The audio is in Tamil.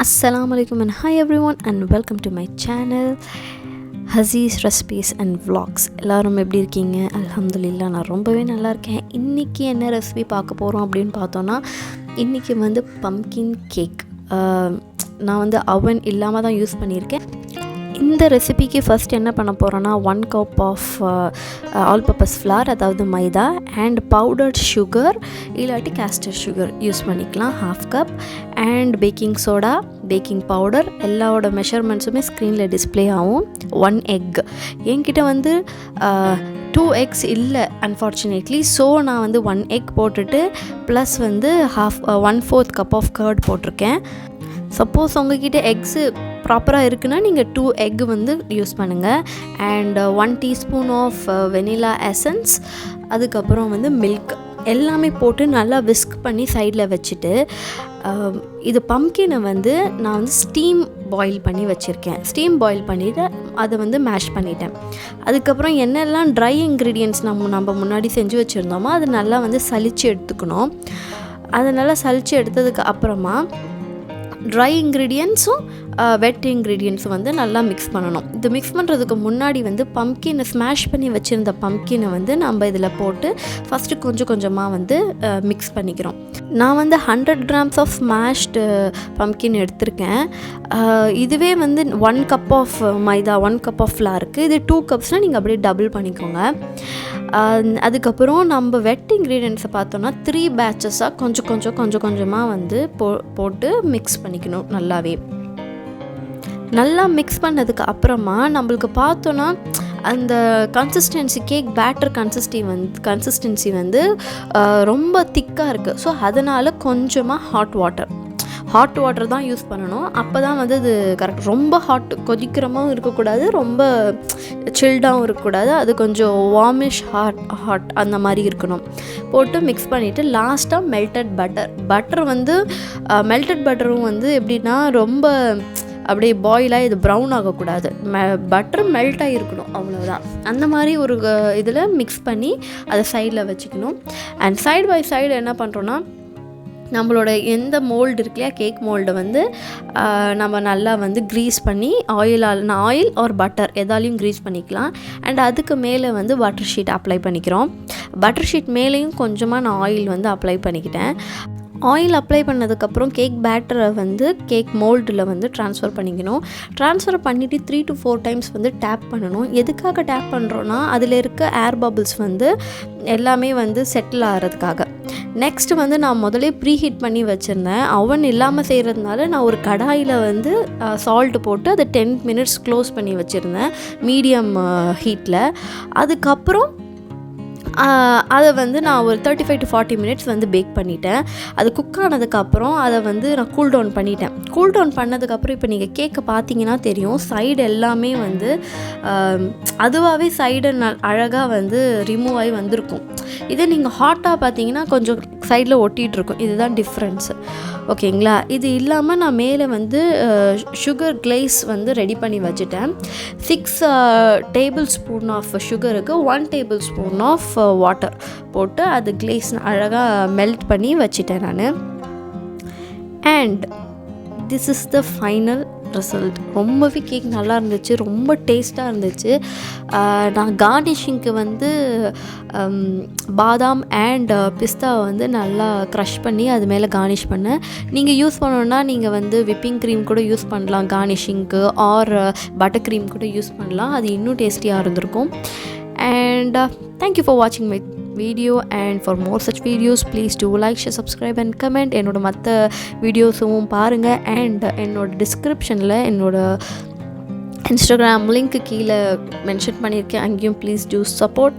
Assalamualaikum and hi everyone and welcome to my channel Hazi's recipes and vlogs. எல்லாரும் எப்படி இருக்கீங்க? அல்ஹம்துலில்லாஹ் நான் ரொம்பவே நல்லா இருக்கேன். இன்னைக்கு என்ன ரெசிபி பார்க்க போறோம் அப்படினு பார்த்தோம்னா இன்னைக்கு வந்து பம்ப்கின் கேக். நான் வந்து oven இல்லாம தான் யூஸ் பண்ணியிருக்கேன். இந்த ரெசிபிக்கு ஃபர்ஸ்ட் என்ன பண்ண போகிறோன்னா 1 cup of all purpose flour, அதாவது மைதா, அண்ட் பவுடர்ட் சுகர் இல்லாட்டி கேஸ்டர் சுகர் யூஸ் பண்ணிக்கலாம் 1/2 cup, and baking soda, baking powder, எல்லாவோட மெஷர்மெண்ட்ஸுமே ஸ்க்ரீனில் டிஸ்பிளே ஆகும். 1 egg. என்கிட்ட வந்து 2 eggs இல்லை அன்ஃபார்ச்சுனேட்லி. ஸோ நான் வந்து 1 egg போட்டுட்டு ப்ளஸ் வந்து 1/4 cup ஆஃப் கர்ட் போட்டிருக்கேன். சப்போஸ் உங்ககிட்ட எக்ஸு ப்ராப்பராக இருக்குன்னா நீங்கள் 2 egg வந்து யூஸ் பண்ணுங்கள். And 1 teaspoon of vanilla essence, அதுக்கப்புறம் வந்து மில்க் எல்லாமே போட்டு நல்லா விஸ்க் பண்ணி சைடில் வச்சுட்டு, இது பம்ப்கினை வந்து நான் வந்து ஸ்டீம் பாயில் பண்ணி வச்சுருக்கேன். ஸ்டீம் பாயில் பண்ணிவிட்டு அதை வந்து மேஷ் பண்ணிட்டேன். அதுக்கப்புறம் என்னெல்லாம் ட்ரை இன்க்ரீடியன்ட்ஸ் நம்ம முன்னாடி செஞ்சு வச்சுருந்தோமோ அது நல்லா வந்து சலித்து எடுத்துக்கணும். அதை நல்லா சலித்து எடுத்ததுக்கு அப்புறமா ட்ரை இன்க்ரீடியன்ட்ஸும் வெட் இன்க்ரீடியன்ட்ஸும் வந்து நல்லா மிக்ஸ் பண்ணணும். இது மிக்ஸ் பண்ணுறதுக்கு முன்னாடி வந்து பம்ப்கினை ஸ்மாஷ் பண்ணி வச்சுருந்த பம்ப்கினை வந்து நம்ம இதில் போட்டு ஃபஸ்ட்டு கொஞ்சம் கொஞ்சமாக வந்து மிக்ஸ் பண்ணிக்கிறோம். நான் வந்து 100 grams ஆஃப் ஸ்மாஷ்டு பம்ப்கின் எடுத்திருக்கேன். இதுவே வந்து 1 cup ஆஃப் மைதா, 1 cup ஆஃப் ஃப்ளாருக்கு, இது 2 cups நீங்கள் அப்படியே டபுள் பண்ணிக்கோங்க. அதுக்கப்புறம் நம்ம வெட் இன்க்ரீடியன்ட்ஸை பார்த்தோன்னா 3 batches-ஆக கொஞ்சம் கொஞ்சமாக வந்து போட்டு மிக்ஸ் பண்ணிக்கணும். நல்லா மிக்ஸ் பண்ணதுக்கு அப்புறமா நம்மளுக்கு பார்த்தோன்னா அந்த கன்சிஸ்டன்சி, கேக் பேட்டர் கன்சிஸ்டன்சி வந்து ரொம்ப திக்காக இருக்குது. ஸோ அதனால் கொஞ்சமாக ஹாட் வாட்டர் தான் யூஸ் பண்ணணும். அப்போ தான் வந்து அது கரெக்ட். ரொம்ப கொதிக்கிறமாகவும் இருக்கக்கூடாது, ரொம்ப சில்டாகவும் இருக்கக்கூடாது. அது கொஞ்சம் வார்மிஷ் ஹாட் அந்த மாதிரி இருக்கணும். போட்டு மிக்ஸ் பண்ணிவிட்டு லாஸ்ட்டாக பட்டர் வந்து மெல்டட் பட்டரும் வந்து எப்படின்னா ரொம்ப அப்படியே பாயிலாக இது ப்ரௌன் ஆகக்கூடாது. பட்டர் மெல்ட்டாக இருக்கணும், அவ்வளோதான். அந்த மாதிரி ஒரு இதில் மிக்ஸ் பண்ணி அதை சைடில் வச்சுக்கணும். அண்ட் சைடு பை சைடு என்ன பண்ணுறோன்னா, நம்மளோட எந்த மோல்டு இருக்கு இல்லையா, கேக் மோல்டை வந்து நம்ம நல்லா வந்து க்ரீஸ் பண்ணி ஆயில் ஆர் பட்டர் எதாலையும் க்ரீஸ் பண்ணிக்கலாம். அண்ட் அதுக்கு மேலே வந்து பட்டர் ஷீட் அப்ளை பண்ணிக்கிறோம். பட்டர் ஷீட் மேலேயும் கொஞ்சமாக நான் ஆயில் வந்து அப்ளை பண்ணிக்கிட்டேன். ஆயில் அப்ளை பண்ணதுக்கப்புறம் கேக் பேட்டரை வந்து கேக் மோல்டில் வந்து ட்ரான்ஸ்ஃபர் பண்ணிக்கணும். ட்ரான்ஸ்ஃபர் பண்ணிவிட்டு 3 to 4 times வந்து டேப் பண்ணணும். எதுக்காக டேப் பண்ணுறோன்னா அதில் இருக்க ஏர் பபிள்ஸ் வந்து எல்லாமே வந்து செட்டில் ஆகிறதுக்காக. நெக்ஸ்ட்டு வந்து நான் முதலே ப்ரீஹீட் பண்ணி வச்சுருந்தேன். அவன் இல்லாமல் செய்கிறதுனால நான் ஒரு கடாயில் வந்து சால்ட்டு போட்டு அதை 10 minutes க்ளோஸ் பண்ணி வச்சுருந்தேன் மீடியம் ஹீட்டில். அதுக்கப்புறம் அதை வந்து நான் ஒரு 35 to 40 minutes வந்து பேக் பண்ணிட்டேன். அது குக் ஆனதுக்கப்புறம் அதை வந்து நான் கூல் டவுன் பண்ணிட்டேன். கூல் டவுன் பண்ணதுக்கப்புறம் இப்போ நீங்கள் கேக்கை பார்த்தீங்கன்னா தெரியும், சைடு எல்லாமே வந்து அதுவாகவே சைடு அழகாக வந்து ரிமூவ் ஆகி வந்திருக்கும். இதே நீங்கள் ஹாட்டாக பார்த்தீங்கன்னா கொஞ்சம் சைடில் ஒட்டிகிட்ருக்கும். இதுதான் டிஃப்ரென்ஸு, ஓகேங்களா? இது இல்லாமல் நான் மேலே வந்து சுகர் கிளேஸ் வந்து ரெடி பண்ணி வச்சுட்டேன். 6 tablespoon ஆஃப் சுகருக்கு 1 tablespoon ஆஃப் வாட்டர் போட்டு அது கிளேஸ் அழகாக மெல்ட் பண்ணி வச்சுட்டேன் நான். And this is the final result. ரொம்பவே கேக் நல்லா இருந்துச்சு, ரொம்ப டேஸ்ட்டாக இருந்துச்சு. நான் கார்னிஷிங்க்கு வந்து பாதாம் அண்ட் பிஸ்தாவை வந்து நல்லா க்ரஷ் பண்ணி அது மேலே கார்னிஷ் பண்ணேன். நீங்கள் யூஸ் பண்ணணுன்னா நீங்கள் வந்து விப்பிங் க்ரீம் கூட யூஸ் பண்ணலாம் கார்னிஷிங்க்கு, ஆர் பட்டர் க்ரீம் கூட யூஸ் பண்ணலாம். அது இன்னும் டேஸ்டியாக இருந்திருக்கும். And thank you for watching my video, and for more such videos please do like, share, subscribe and comment. என்னோட மற்ற வீடியோஸும் பாருங்கள். அண்ட் என்னோட டிஸ்கிரிப்ஷனில் என்னோட இன்ஸ்டாகிராம் லிங்க் கீழே மென்ஷன் பண்ணியிருக்கேன், அங்கேயும் ப்ளீஸ் do support.